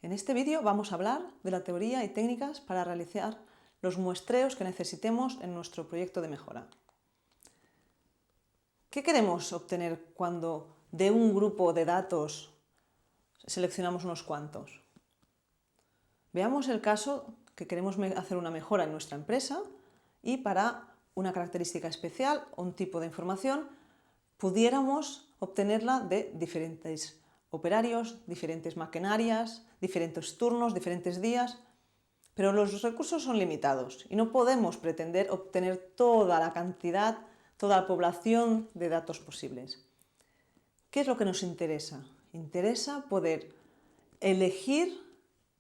En este vídeo vamos a hablar de la teoría y técnicas para realizar los muestreos que necesitemos en nuestro proyecto de mejora. ¿Qué queremos obtener cuando de un grupo de datos seleccionamos unos cuantos? Veamos el caso que queremos hacer una mejora en nuestra empresa y para una característica especial o un tipo de información pudiéramos obtenerla de diferentes operarios, diferentes maquinarias, diferentes turnos, diferentes días, pero los recursos son limitados y no podemos pretender obtener toda la cantidad, toda la población de datos posibles. ¿Qué es lo que nos interesa? Interesa poder elegir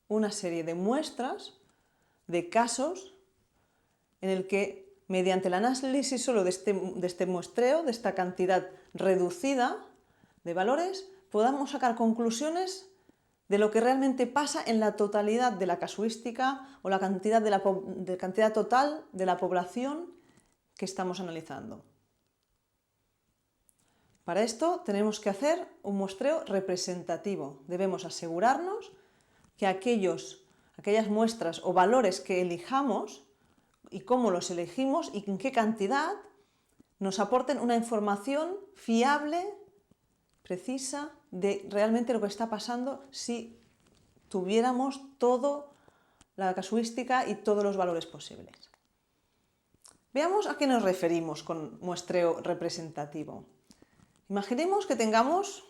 una serie de muestras, de casos, en el que mediante el análisis solo de este muestreo, de esta cantidad reducida de valores, podamos sacar conclusiones de lo que realmente pasa en la totalidad de la casuística o la cantidad, cantidad total de la población que estamos analizando. Para esto tenemos que hacer un muestreo representativo. Debemos asegurarnos que aquellas muestras o valores que elijamos y cómo los elegimos y en qué cantidad nos aporten una información fiable, precisa, de realmente lo que está pasando si tuviéramos toda la casuística y todos los valores posibles. Veamos a qué nos referimos con muestreo representativo. Imaginemos que tengamos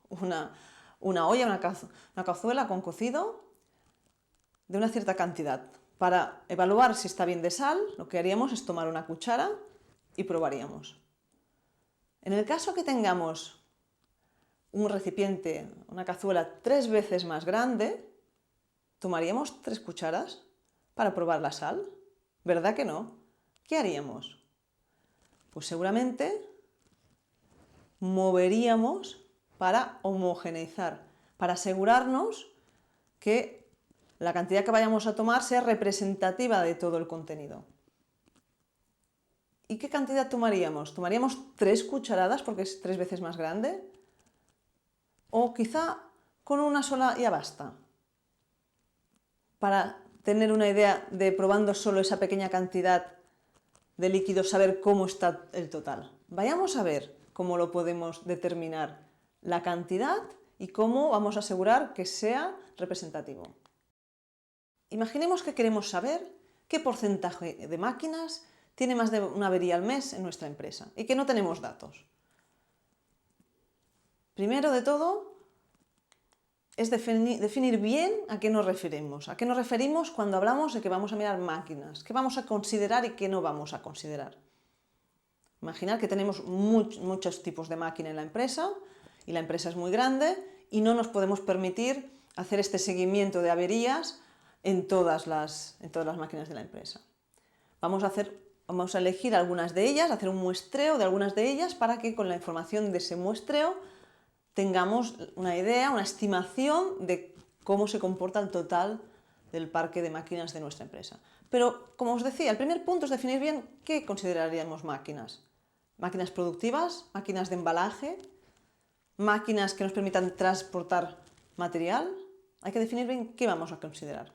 una olla, una cazuela con cocido de una cierta cantidad. Para evaluar si está bien de sal, lo que haríamos es tomar una cuchara y probaríamos. En el caso que tengamos un recipiente, una cazuela 3 veces más grande, tomaríamos 3 cucharas para probar la sal. ¿Verdad que no? ¿Qué haríamos? Pues seguramente moveríamos para homogeneizar, para asegurarnos que la cantidad que vayamos a tomar sea representativa de todo el contenido. ¿Y qué cantidad tomaríamos? ¿Tomaríamos 3 cucharadas porque es 3 veces más grande? ¿O quizá con una sola ya basta? Para tener una idea de, probando solo esa pequeña cantidad de líquido, saber cómo está el total. Vayamos a ver cómo lo podemos determinar la cantidad y cómo vamos a asegurar que sea representativo. Imaginemos que queremos saber qué porcentaje de máquinas tiene más de una avería al mes en nuestra empresa y que no tenemos datos. Primero de todo es definir bien a qué nos referimos. A qué nos referimos cuando hablamos de que vamos a mirar máquinas, qué vamos a considerar y qué no vamos a considerar. Imaginar que tenemos muchos tipos de máquina en la empresa y la empresa es muy grande y no nos podemos permitir hacer este seguimiento de averías en todas las máquinas de la empresa. Vamos a elegir algunas de ellas, hacer un muestreo de algunas de ellas para que con la información de ese muestreo tengamos una idea, una estimación de cómo se comporta el total del parque de máquinas de nuestra empresa. Pero, como os decía, el primer punto es definir bien qué consideraríamos máquinas. Máquinas productivas, máquinas de embalaje, máquinas que nos permitan transportar material. Hay que definir bien qué vamos a considerar.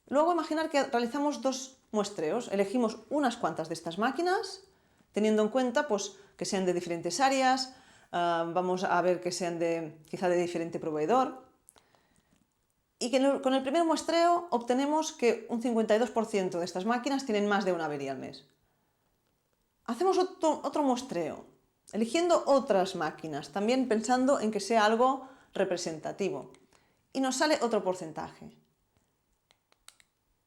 Luego imaginar que realizamos 2 muestreos. Elegimos unas cuantas de estas máquinas, teniendo en cuenta pues, que sean de diferentes áreas, vamos a ver que sean quizá de diferente proveedor. Y que con el primer muestreo obtenemos que un 52% de estas máquinas tienen más de una avería al mes. Hacemos otro muestreo, eligiendo otras máquinas, también pensando en que sea algo representativo. Y nos sale otro porcentaje.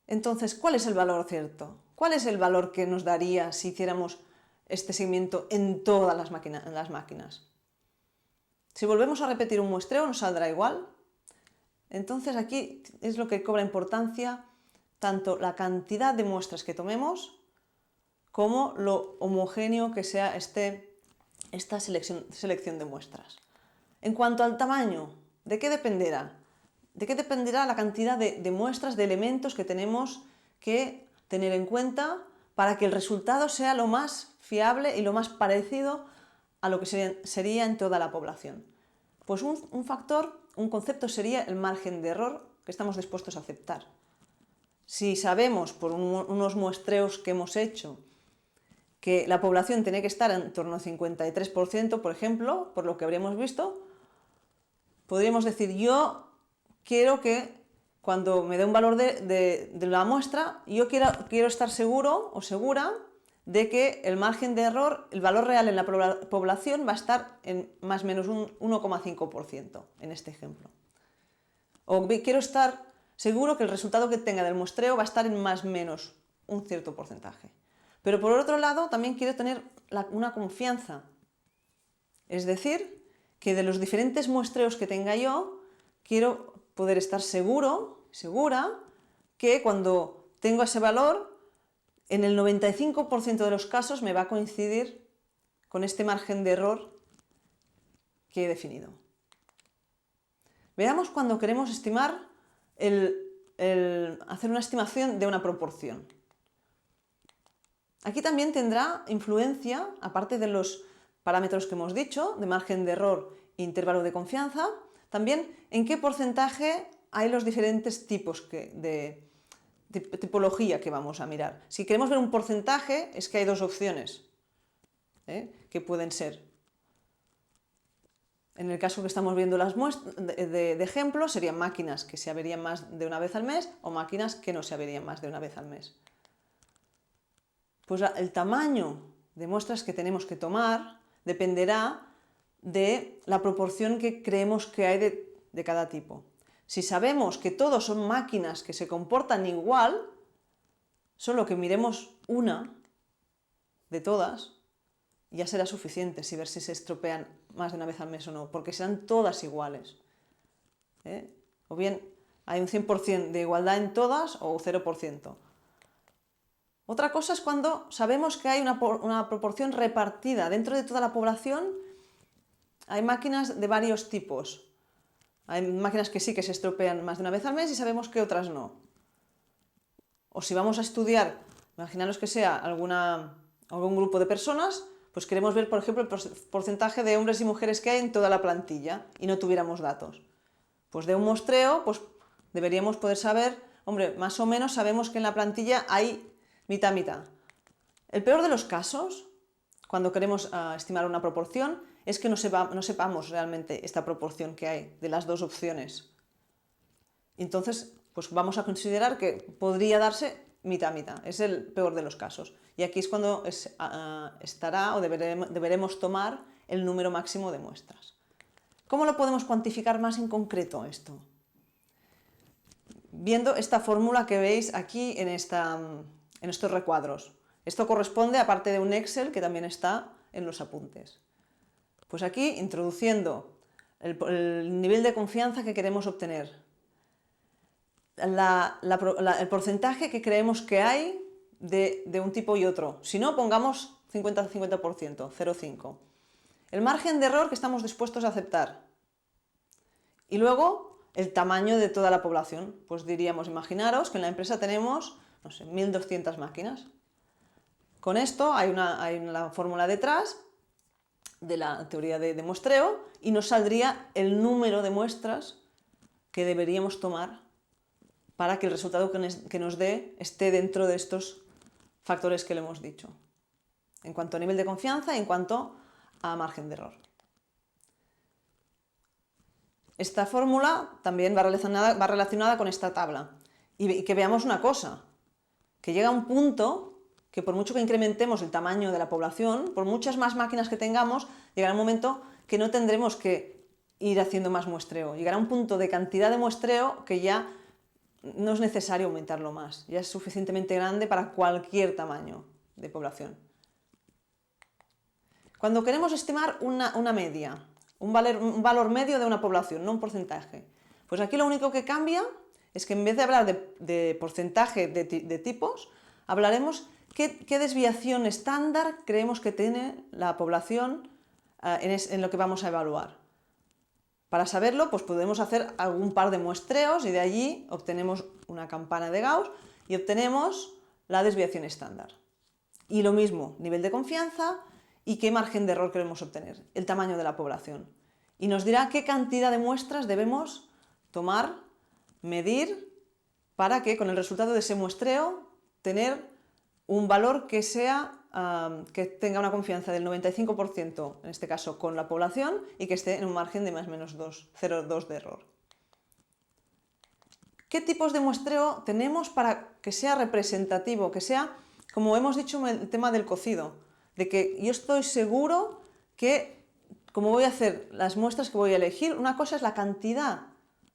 Entonces, ¿cuál es el valor cierto? ¿Cuál es el valor que nos daría si hiciéramos este seguimiento en todas las máquinas? Si volvemos a repetir un muestreo, ¿nos saldrá igual? Entonces aquí es lo que cobra importancia tanto la cantidad de muestras que tomemos como lo homogéneo que sea esta selección de muestras. En cuanto al tamaño, ¿de qué dependerá? ¿De qué dependerá la cantidad de muestras, de elementos que tenemos que tener en cuenta para que el resultado sea lo más fiable y lo más parecido a lo que sería en toda la población? Pues un concepto sería el margen de error que estamos dispuestos a aceptar. Si sabemos por unos muestreos que hemos hecho que la población tiene que estar en torno al 53%, por ejemplo, por lo que habríamos visto, podríamos decir, yo quiero que cuando me dé un valor de la muestra, yo quiero estar seguro o segura de que el margen de error, el valor real en la población va a estar en más o menos un 1,5% en este ejemplo. O quiero estar seguro que el resultado que tenga del muestreo va a estar en más o menos un cierto porcentaje. Pero por otro lado, también quiero tener una confianza. Es decir, que de los diferentes muestreos que tenga yo, quiero poder estar segura, que cuando tengo ese valor, en el 95% de los casos me va a coincidir con este margen de error que he definido. Veamos cuando queremos estimar hacer una estimación de una proporción. Aquí también tendrá influencia, aparte de los parámetros que hemos dicho, de margen de error e intervalo de confianza, también en qué porcentaje hay los diferentes tipos de tipología que vamos a mirar. Si queremos ver un porcentaje, es que hay dos opciones que pueden ser. En el caso que estamos viendo las muestras de ejemplo, serían máquinas que se averían más de una vez al mes o máquinas que no se averían más de una vez al mes. Pues el tamaño de muestras que tenemos que tomar dependerá de la proporción que creemos que hay de cada tipo. Si sabemos que todos son máquinas que se comportan igual, solo que miremos una de todas, ya será suficiente si ver si se estropean más de una vez al mes o no, porque serán todas iguales. O bien hay un 100% de igualdad en todas o 0%. Otra cosa es cuando sabemos que hay una proporción repartida. Dentro de toda la población hay máquinas de varios tipos. Hay máquinas que sí que se estropean más de una vez al mes y sabemos que otras no. O si vamos a estudiar, imaginaros que sea algún grupo de personas, pues queremos ver, por ejemplo, el porcentaje de hombres y mujeres que hay en toda la plantilla y no tuviéramos datos. Pues de un muestreo, pues deberíamos poder saber, hombre, más o menos sabemos que en la plantilla hay mitad. El peor de los casos, cuando queremos estimar una proporción, es que no sepamos realmente esta proporción que hay de las dos opciones. Entonces, pues vamos a considerar que podría darse mitad. Es el peor de los casos. Y aquí es cuando estará o deberemos tomar el número máximo de muestras. ¿Cómo lo podemos cuantificar más en concreto esto? Viendo esta fórmula que veis aquí en estos recuadros. Esto corresponde a parte de un Excel que también está en los apuntes. Pues aquí introduciendo el nivel de confianza que queremos obtener, el porcentaje que creemos que hay de un tipo y otro. Si no, pongamos 50-50%, 0,5. El margen de error que estamos dispuestos a aceptar. Y luego el tamaño de toda la población. Pues diríamos, imaginaros que en la empresa tenemos, no sé, 1.200 máquinas. Con esto hay una fórmula detrás de la teoría de muestreo y nos saldría el número de muestras que deberíamos tomar para que el resultado que nos dé esté dentro de estos factores que le hemos dicho, en cuanto a nivel de confianza y en cuanto a margen de error. Esta fórmula también va relacionada con esta tabla. Y que veamos una cosa, que llega un punto que por mucho que incrementemos el tamaño de la población, por muchas más máquinas que tengamos, llegará un momento que no tendremos que ir haciendo más muestreo. Llegará un punto de cantidad de muestreo que ya no es necesario aumentarlo más. Ya es suficientemente grande para cualquier tamaño de población. Cuando queremos estimar una media, un valor medio de una población, no un porcentaje, pues aquí lo único que cambia es que en vez de hablar de porcentaje de tipos, hablaremos qué desviación estándar creemos que tiene la población en lo que vamos a evaluar. Para saberlo, pues podemos hacer algún par de muestreos y de allí obtenemos una campana de Gauss y obtenemos la desviación estándar. Y lo mismo, nivel de confianza y qué margen de error queremos obtener, el tamaño de la población. Y nos dirá qué cantidad de muestras debemos tomar medir para que con el resultado de ese muestreo tener un valor que que tenga una confianza del 95%, en este caso con la población, y que esté en un margen de más o menos 0,2 de error. ¿Qué tipos de muestreo tenemos para que sea representativo, que sea, como hemos dicho en el tema del cocido, de que yo estoy seguro que, como voy a hacer las muestras que voy a elegir, una cosa es la cantidad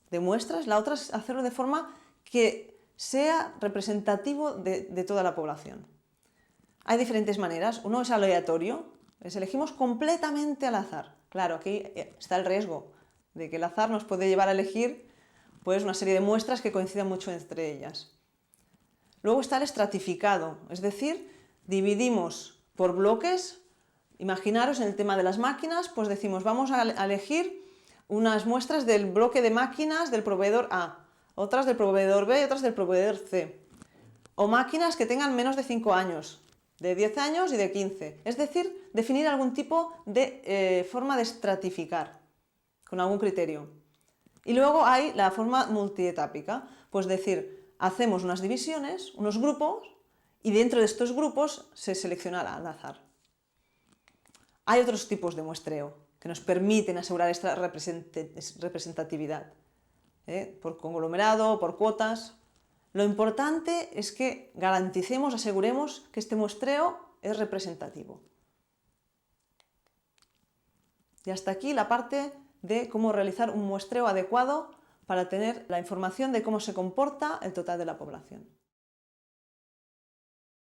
de muestras, la otra es hacerlo de forma que sea representativo de toda la población? Hay diferentes maneras. Uno es aleatorio, elegimos completamente al azar. Claro, aquí está el riesgo de que el azar nos puede llevar a elegir pues, una serie de muestras que coincidan mucho entre ellas. Luego está el estratificado, es decir, dividimos por bloques. Imaginaros en el tema de las máquinas, pues decimos vamos a elegir unas muestras del bloque de máquinas del proveedor A, otras del proveedor B y otras del proveedor C. O máquinas que tengan menos de 5 años, de 10 años y de 15. Es decir, definir algún tipo de forma de estratificar con algún criterio. Y luego hay la forma multietápica, pues decir, hacemos unas divisiones, unos grupos, y dentro de estos grupos se seleccionará al azar. Hay otros tipos de muestreo que nos permiten asegurar esta representatividad, por conglomerado, por cuotas. Lo importante es que garanticemos, aseguremos que este muestreo es representativo. Y hasta aquí la parte de cómo realizar un muestreo adecuado para tener la información de cómo se comporta el total de la población.